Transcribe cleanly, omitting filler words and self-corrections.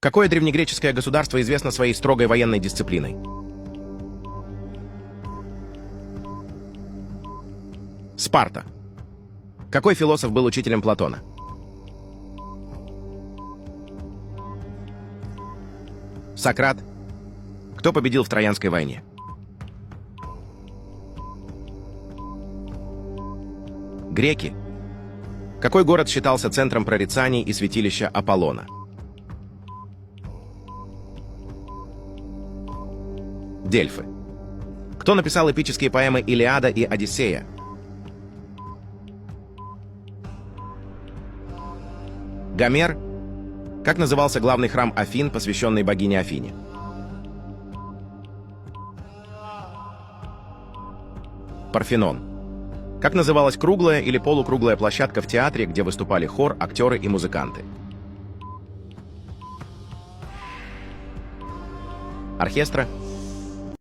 Какое древнегреческое государство известно своей строгой военной дисциплиной? Спарта. Какой философ был учителем Платона? Сократ. Кто победил в Троянской войне? Греки. Какой город считался центром прорицаний и святилища Аполлона? Дельфы. Кто написал эпические поэмы «Илиада» и «Одиссея»? Гомер. Как назывался главный храм Афин, посвященный богине Афине? Парфенон. Как называлась круглая или полукруглая площадка в театре, где выступали хор, актеры и музыканты? Оркестра.